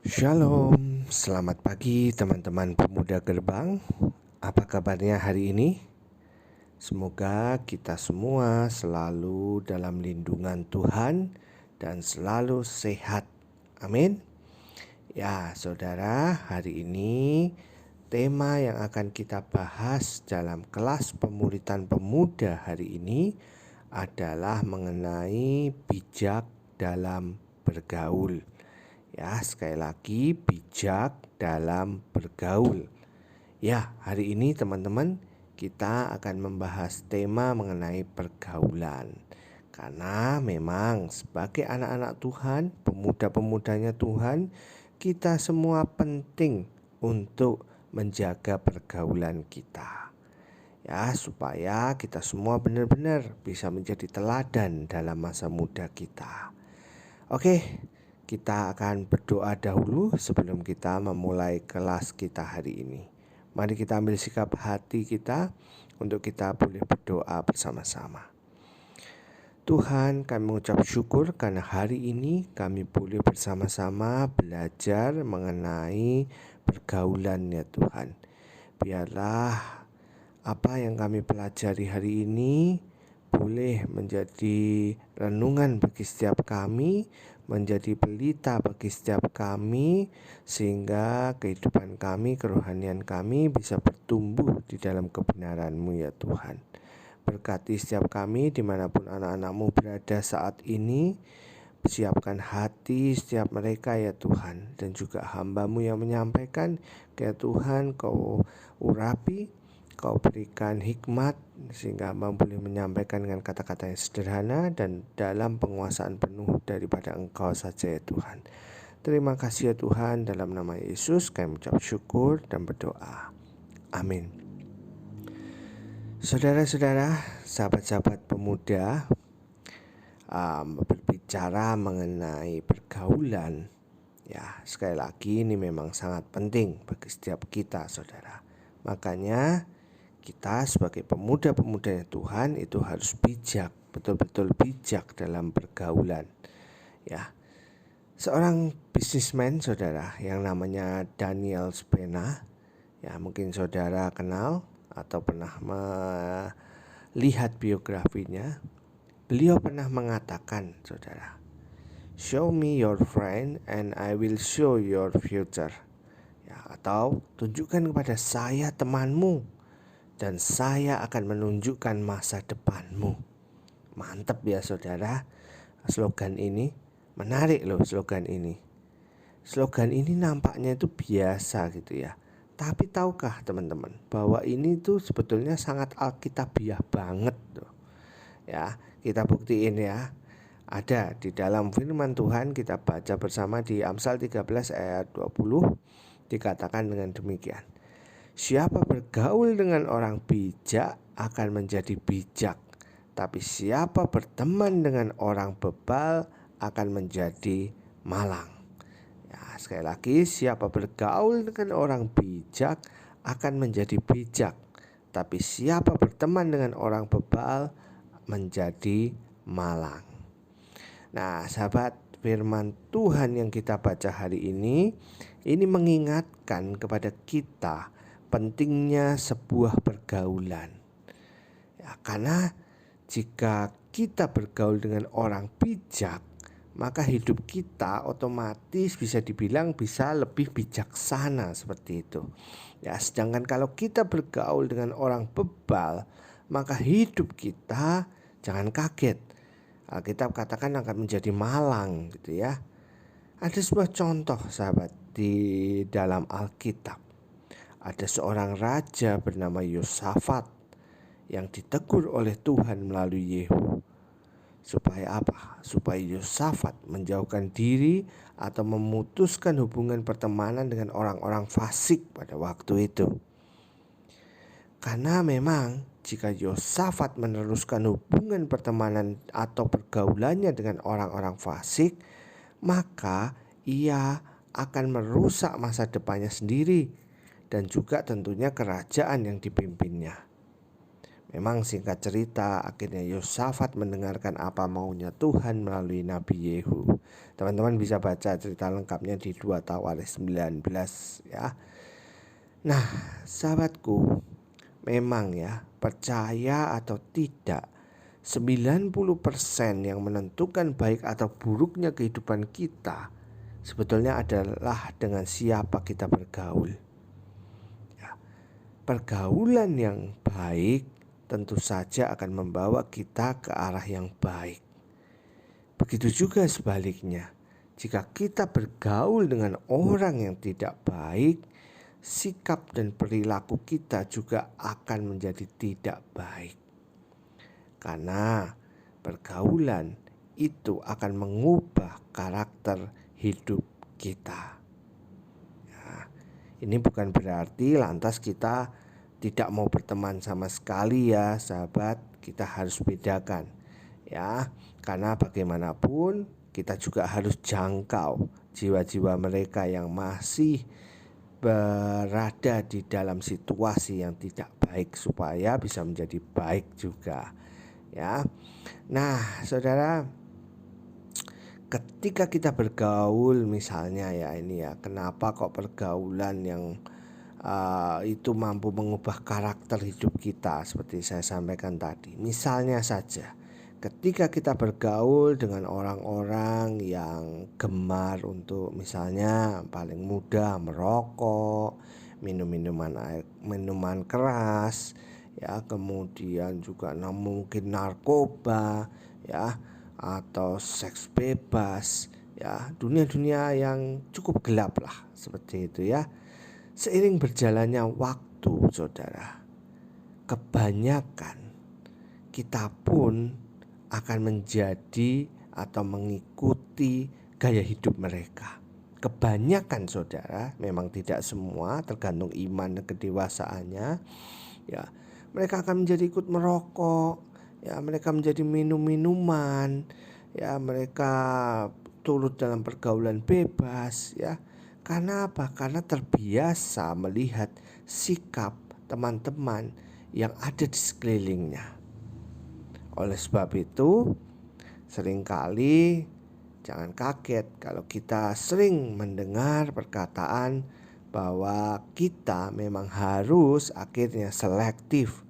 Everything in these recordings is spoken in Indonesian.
Shalom, selamat pagi teman-teman pemuda gerbang. Apa kabarnya hari ini? Semoga kita semua selalu dalam lindungan Tuhan dan selalu sehat. Amin. Ya, saudara, hari ini tema yang akan kita bahas dalam kelas pemuritan pemuda hari ini adalah mengenai bijak dalam bergaul. Ya, sekali lagi bijak dalam bergaul. Ya, hari ini teman-teman kita akan membahas tema mengenai pergaulan. Karena memang sebagai anak-anak Tuhan, pemuda-pemudanya Tuhan, kita semua penting untuk menjaga pergaulan kita. Ya, supaya kita semua benar-benar bisa menjadi teladan dalam masa muda kita. Oke, kita akan berdoa dahulu sebelum kita memulai kelas kita hari ini. Mari kita ambil sikap hati kita untuk kita boleh berdoa bersama-sama. Tuhan, kami mengucap syukur karena hari ini kami boleh bersama-sama belajar mengenai pergaulan ya Tuhan. Biarlah apa yang kami pelajari hari ini boleh menjadi renungan bagi setiap kami, menjadi pelita bagi setiap kami, sehingga kehidupan kami, kerohanian kami bisa bertumbuh di dalam kebenaran-Mu ya Tuhan. Berkati setiap kami dimanapun anak-anak-Mu berada saat ini. Siapkan hati setiap mereka ya Tuhan, dan juga hamba-Mu yang menyampaikan, ya Tuhan, Kau urapi, Kau berikan hikmat sehingga hamba boleh menyampaikan dengan kata-kata yang sederhana dan dalam penguasaan penuh daripada Engkau saja ya Tuhan. Terima kasih ya Tuhan, dalam nama Yesus kami mengucap syukur dan berdoa. Amin. Saudara-saudara, sahabat-sahabat pemuda, berbicara mengenai pergaulan, ya sekali lagi ini memang sangat penting bagi setiap kita saudara. Makanya kita sebagai pemuda-pemudanya Tuhan itu harus bijak, betul-betul bijak dalam pergaulan. Ya, seorang bisnismen saudara yang namanya Daniel Spena, ya mungkin saudara kenal atau pernah melihat biografinya. Beliau pernah mengatakan saudara, "Show me your friend and I will show your future." Ya, atau tunjukkan kepada saya temanmu dan saya akan menunjukkan masa depanmu. Mantap ya saudara, slogan ini menarik loh. Slogan ini nampaknya itu biasa gitu ya, tapi tahukah teman-teman bahwa ini tuh sebetulnya sangat alkitabiah banget tuh. Ya, kita buktiin ya. Ada di dalam firman Tuhan, kita baca bersama di Amsal 13 ayat 20, dikatakan dengan demikian. Siapa bergaul dengan orang bijak akan menjadi bijak, tapi siapa berteman dengan orang bebal akan menjadi malang. Ya, sekali lagi, siapa bergaul dengan orang bijak akan menjadi bijak, tapi siapa berteman dengan orang bebal menjadi malang. Nah, sahabat, firman Tuhan yang kita baca hari ini mengingatkan kepada kita pentingnya sebuah pergaulan. Ya, karena jika kita bergaul dengan orang bijak, maka hidup kita otomatis bisa dibilang bisa lebih bijaksana seperti itu. Ya, sedangkan kalau kita bergaul dengan orang bebal, maka hidup kita jangan kaget, Alkitab katakan akan menjadi malang gitu ya. Ada sebuah contoh sahabat di dalam Alkitab. Ada seorang raja bernama Yosafat yang ditegur oleh Tuhan melalui Yehu. Supaya apa? Supaya Yosafat menjauhkan diri atau memutuskan hubungan pertemanan dengan orang-orang fasik pada waktu itu. Karena memang jika Yosafat meneruskan hubungan pertemanan atau pergaulannya dengan orang-orang fasik, maka ia akan merusak masa depannya sendiri dan juga tentunya kerajaan yang dipimpinnya. Memang singkat cerita, akhirnya Yosafat mendengarkan apa maunya Tuhan melalui Nabi Yehu. Teman-teman bisa baca cerita lengkapnya di 2 Tawaris 19 ya. Nah, sahabatku, memang ya, percaya atau tidak, 90% yang menentukan baik atau buruknya kehidupan kita sebetulnya adalah dengan siapa kita bergaul. Ya, pergaulan yang baik tentu saja akan membawa kita ke arah yang baik. Begitu juga sebaliknya, jika kita bergaul dengan orang yang tidak baik, sikap dan perilaku kita juga akan menjadi tidak baik. Karena pergaulan itu akan mengubah karakter hidup kita. Ya, ini bukan berarti lantas kita tidak mau berteman sama sekali ya sahabat. Kita harus bedakan ya, karena bagaimanapun kita juga harus jangkau jiwa-jiwa mereka yang masih berada di dalam situasi yang tidak baik supaya bisa menjadi baik juga ya. Nah, saudara, ketika kita bergaul misalnya ya, ini ya, kenapa kok pergaulan yang itu mampu mengubah karakter hidup kita seperti saya sampaikan tadi. Misalnya saja, ketika kita bergaul dengan orang-orang yang gemar untuk misalnya paling mudah merokok, minuman keras, ya, kemudian juga mungkin narkoba, ya, atau seks bebas, ya, dunia-dunia yang cukup gelap lah seperti itu ya. Seiring berjalannya waktu, saudara, kebanyakan kita pun akan menjadi atau mengikuti gaya hidup mereka. Kebanyakan, saudara, memang tidak semua, tergantung iman dan kedewasaannya. Ya, mereka akan menjadi ikut merokok, ya, mereka menjadi minum minuman, ya, mereka turut dalam pergaulan bebas, ya. Karena apa? Karena terbiasa melihat sikap teman-teman yang ada di sekelilingnya. Oleh sebab itu, seringkali jangan kaget kalau kita sering mendengar perkataan bahwa kita memang harus akhirnya selektif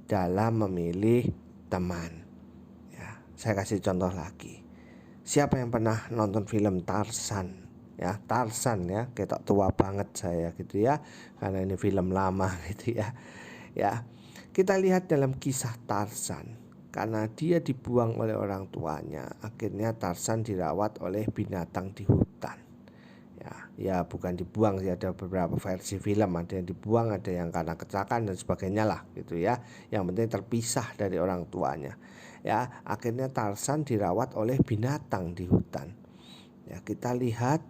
dalam memilih teman. Ya, saya kasih contoh lagi. Siapa yang pernah nonton film Tarzan? Ya, Tarzan ya, ketok tua banget saya gitu ya, karena ini film lama gitu ya. Ya, kita lihat dalam kisah Tarzan, karena dia dibuang oleh orang tuanya, akhirnya Tarzan dirawat oleh binatang di hutan. Ya bukan dibuang sih, ada beberapa versi film, ada yang dibuang, ada yang karena kecelakaan dan sebagainya lah gitu ya. Yang penting terpisah dari orang tuanya. Ya, akhirnya Tarzan dirawat oleh binatang di hutan. Ya, kita lihat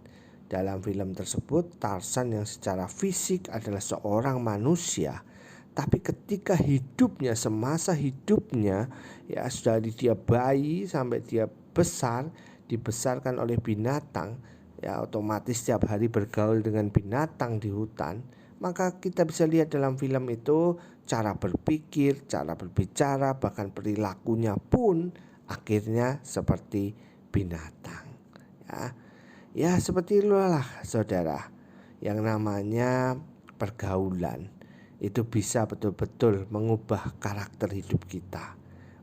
dalam film tersebut Tarzan yang secara fisik adalah seorang manusia, tapi ketika hidupnya, semasa hidupnya, ya sudah dari dia bayi sampai dia besar, dibesarkan oleh binatang, ya otomatis setiap hari bergaul dengan binatang di hutan. Maka kita bisa lihat dalam film itu cara berpikir, cara berbicara, bahkan perilakunya pun akhirnya seperti binatang. Ya seperti itulah saudara, yang namanya pergaulan itu bisa betul-betul mengubah karakter hidup kita.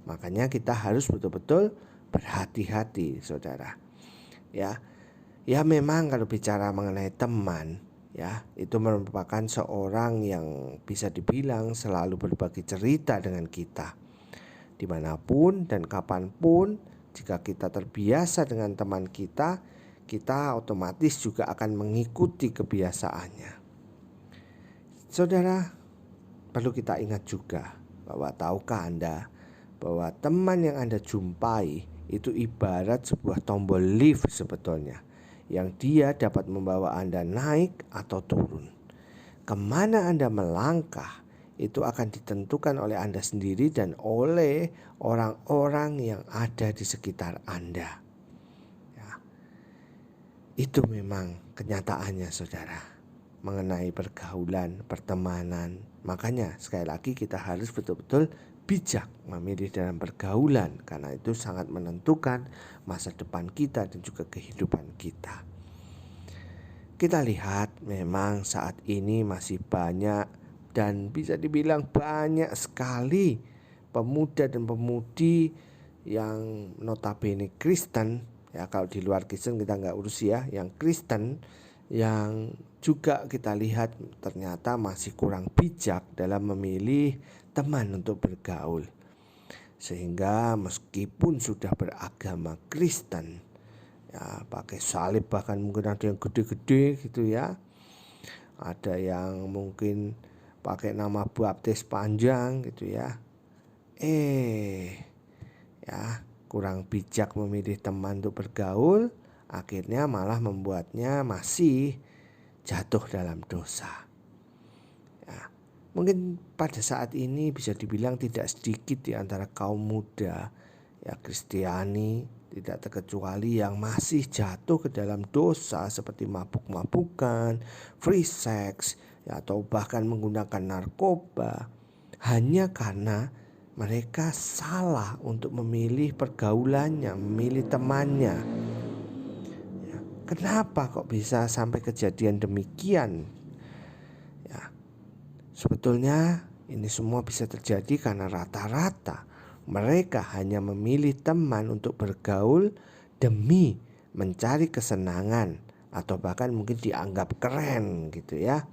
Makanya kita harus betul-betul berhati-hati saudara. Ya memang kalau bicara mengenai teman, ya itu merupakan seorang yang bisa dibilang selalu berbagi cerita dengan kita. Dimanapun dan kapanpun, jika kita terbiasa dengan teman kita, kita otomatis juga akan mengikuti kebiasaannya. Saudara, perlu kita ingat juga bahwa tahukah Anda bahwa teman yang Anda jumpai itu ibarat sebuah tombol lift sebetulnya, yang dia dapat membawa Anda naik atau turun. Kemana Anda melangkah itu akan ditentukan oleh Anda sendiri dan oleh orang-orang yang ada di sekitar Anda. Itu memang kenyataannya saudara, mengenai pergaulan, pertemanan. Makanya sekali lagi kita harus betul-betul bijak memilih dalam pergaulan, karena itu sangat menentukan masa depan kita dan juga kehidupan kita. Kita lihat memang saat ini masih banyak dan bisa dibilang banyak sekali pemuda dan pemudi yang notabene Kristen, ya kalau di luar Kristen kita nggak urus ya, yang Kristen yang juga kita lihat ternyata masih kurang bijak dalam memilih teman untuk bergaul. Sehingga meskipun sudah beragama Kristen, ya pakai salib, bahkan mungkin ada yang gede-gede gitu ya, ada yang mungkin pakai nama baptis panjang gitu ya, ya kurang bijak memilih teman untuk bergaul, akhirnya malah membuatnya masih jatuh dalam dosa. Ya, mungkin pada saat ini bisa dibilang tidak sedikit di antara kaum muda ya Kristiani, tidak terkecuali yang masih jatuh ke dalam dosa seperti mabuk-mabukan, free sex, ya, atau bahkan menggunakan narkoba hanya karena mereka salah untuk memilih pergaulannya, memilih temannya. Ya, kenapa kok bisa sampai kejadian demikian? Ya, sebetulnya ini semua bisa terjadi karena rata-rata mereka hanya memilih teman untuk bergaul demi mencari kesenangan atau bahkan mungkin dianggap keren gitu ya.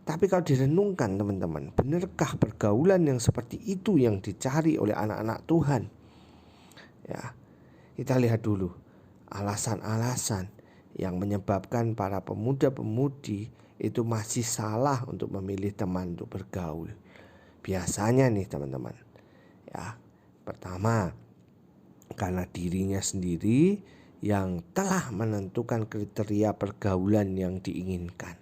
Tapi kalau direnungkan teman-teman, benarkah pergaulan yang seperti itu yang dicari oleh anak-anak Tuhan? Ya, kita lihat dulu alasan-alasan yang menyebabkan para pemuda-pemudi itu masih salah untuk memilih teman untuk bergaul. Biasanya nih teman-teman, ya, pertama karena dirinya sendiri yang telah menentukan kriteria pergaulan yang diinginkan.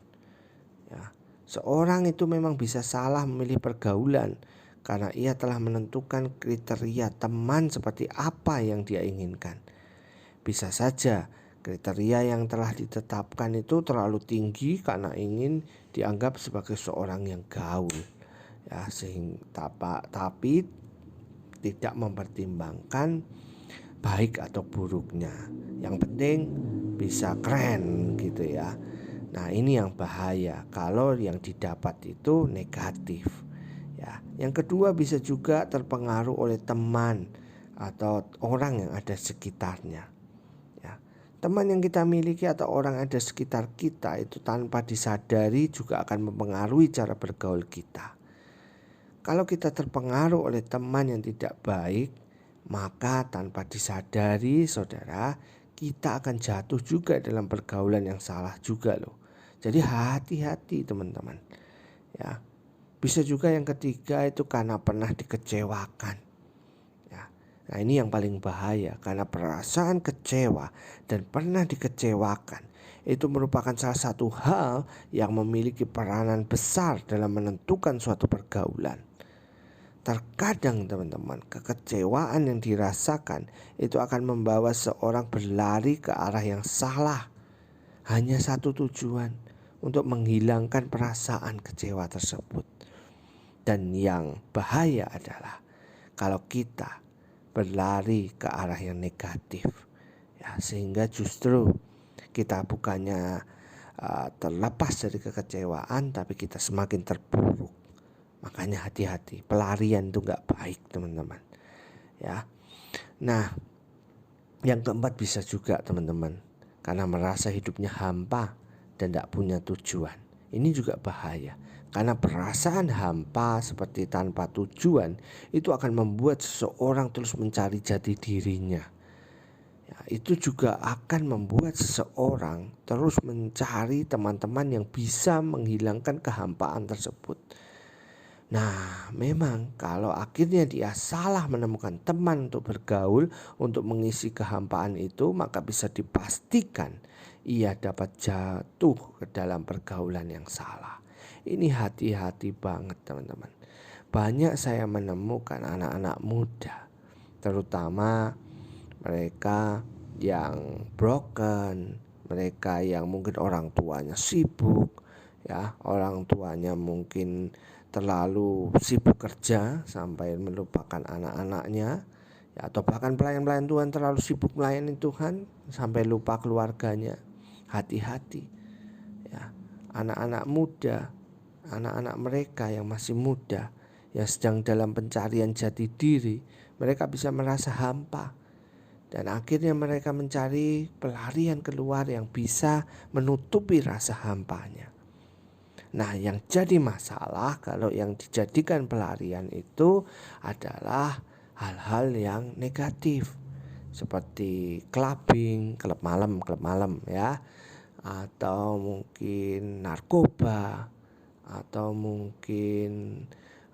Ya, seorang itu memang bisa salah memilih pergaulan karena ia telah menentukan kriteria teman seperti apa yang dia inginkan. Bisa saja kriteria yang telah ditetapkan itu terlalu tinggi karena ingin dianggap sebagai seorang yang gaul, ya, sehingga tapi tidak mempertimbangkan baik atau buruknya. Yang penting bisa keren gitu ya. Nah, ini yang bahaya kalau yang didapat itu negatif. Ya, yang kedua bisa juga terpengaruh oleh teman atau orang yang ada sekitarnya. Ya, teman yang kita miliki atau orang ada sekitar kita itu tanpa disadari juga akan mempengaruhi cara bergaul kita. Kalau kita terpengaruh oleh teman yang tidak baik, maka tanpa disadari saudara, kita akan jatuh juga dalam pergaulan yang salah juga loh. Jadi hati-hati teman-teman. Ya, bisa juga yang ketiga itu karena pernah dikecewakan. Ya, nah ini yang paling bahaya, karena perasaan kecewa dan pernah dikecewakan itu merupakan salah satu hal yang memiliki peranan besar dalam menentukan suatu pergaulan. Terkadang teman-teman, kekecewaan yang dirasakan itu akan membawa seorang berlari ke arah yang salah. Hanya satu tujuan, untuk menghilangkan perasaan kecewa tersebut. Dan yang bahaya adalah kalau kita berlari ke arah yang negatif, ya, sehingga justru kita bukannya terlepas dari kekecewaan, tapi kita semakin terpuruk. Makanya hati-hati, pelarian itu gak baik teman-teman, ya. Nah, yang keempat bisa juga teman-teman, karena merasa hidupnya hampa dan gak punya tujuan. Ini juga bahaya, karena perasaan hampa seperti tanpa tujuan itu akan membuat seseorang terus mencari jati dirinya. Ya, itu juga akan membuat seseorang terus mencari teman-teman yang bisa menghilangkan kehampaan tersebut. Nah, memang kalau akhirnya dia salah menemukan teman untuk bergaul, untuk mengisi kehampaan itu, maka bisa dipastikan ia dapat jatuh ke dalam pergaulan yang salah. Ini hati-hati banget teman-teman. Banyak saya menemukan anak-anak muda, terutama mereka yang broken, mereka yang mungkin orang tuanya sibuk, ya, orang tuanya mungkin terlalu sibuk kerja sampai melupakan anak-anaknya, ya, atau bahkan pelayan-pelayan Tuhan terlalu sibuk melayani Tuhan sampai lupa keluarganya. Hati-hati, ya, anak-anak muda, anak-anak mereka yang masih muda, yang sedang dalam pencarian jati diri, mereka bisa merasa hampa. Dan akhirnya mereka mencari pelarian keluar yang bisa menutupi rasa hampanya. Nah, yang jadi masalah kalau yang dijadikan pelarian itu adalah hal-hal yang negatif, seperti clubbing, klub malam ya, atau mungkin narkoba, atau mungkin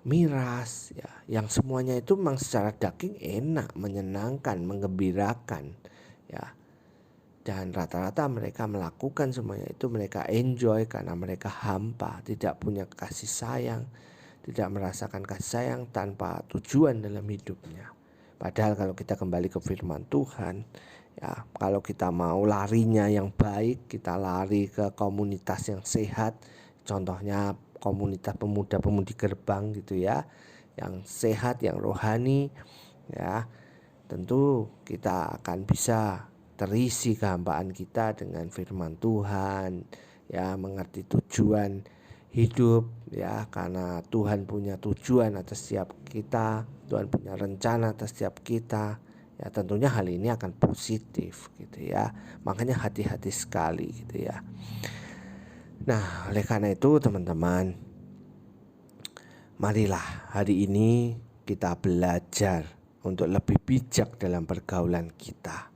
miras ya, yang semuanya itu memang secara daging enak, menyenangkan, menggembirakan ya. Dan rata-rata mereka melakukan semuanya itu, mereka enjoy karena mereka hampa, tidak punya kasih sayang, tidak merasakan kasih sayang, tanpa tujuan dalam hidupnya. Padahal kalau kita kembali ke firman Tuhan, ya, kalau kita mau larinya yang baik, kita lari ke komunitas yang sehat, contohnya komunitas pemuda-pemudi gerbang gitu ya, yang sehat, yang rohani ya, tentu kita akan bisa terisi kehampaan kita dengan firman Tuhan ya, mengerti tujuan hidup ya, karena Tuhan punya tujuan atas setiap kita, Tuhan punya rencana atas setiap kita ya. Tentunya hal ini akan positif gitu ya, makanya hati-hati sekali gitu ya. Nah, oleh karena itu teman-teman, marilah hari ini kita belajar untuk lebih bijak dalam pergaulan kita.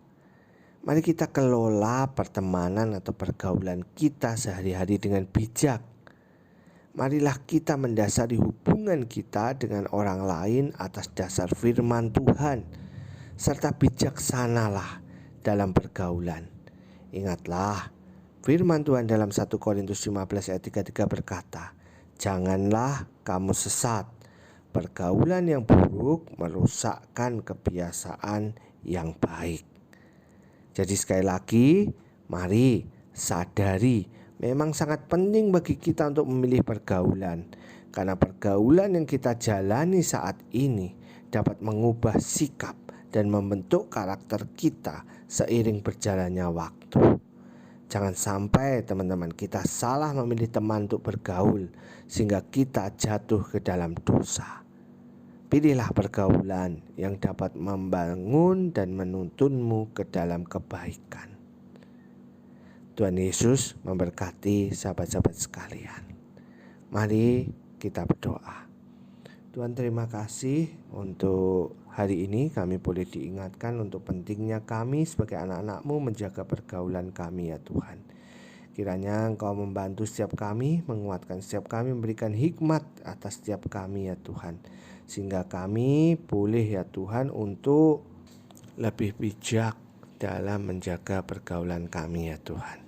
Mari kita kelola pertemanan atau pergaulan kita sehari-hari dengan bijak. Marilah kita mendasari hubungan kita dengan orang lain atas dasar firman Tuhan, serta bijaksanalah dalam pergaulan. Ingatlah, firman Tuhan dalam 1 Korintus 15 ayat 33 berkata, "Janganlah kamu sesat. Pergaulan yang buruk merusakkan kebiasaan yang baik." Jadi sekali lagi, mari sadari memang sangat penting bagi kita untuk memilih pergaulan, karena pergaulan yang kita jalani saat ini dapat mengubah sikap dan membentuk karakter kita seiring berjalannya waktu. Jangan sampai teman-teman kita salah memilih teman untuk bergaul sehingga kita jatuh ke dalam dosa. Pilihlah pergaulan yang dapat membangun dan menuntunmu ke dalam kebaikan. Tuhan Yesus memberkati sahabat-sahabat sekalian. Mari kita berdoa. Tuhan, terima kasih untuk hari ini kami boleh diingatkan untuk pentingnya kami sebagai anak-anak-Mu menjaga pergaulan kami ya Tuhan. Kiranya Engkau membantu setiap kami, menguatkan setiap kami, memberikan hikmat atas setiap kami ya Tuhan, sehingga kami boleh ya Tuhan untuk lebih bijak dalam menjaga pergaulan kami ya Tuhan.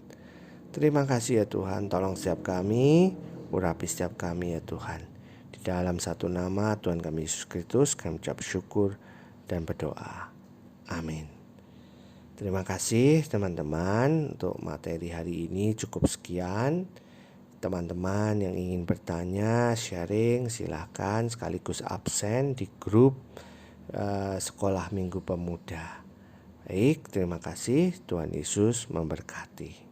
Terima kasih ya Tuhan, tolong setiap kami, urapi setiap kami ya Tuhan. Di dalam satu nama Tuhan kami Yesus Kristus kami ucap syukur dan berdoa. Amin. Terima kasih teman-teman, untuk materi hari ini cukup sekian. Teman-teman yang ingin bertanya, sharing, silahkan sekaligus absen di grup Sekolah Minggu Pemuda. Baik, terima kasih. Tuhan Yesus memberkati.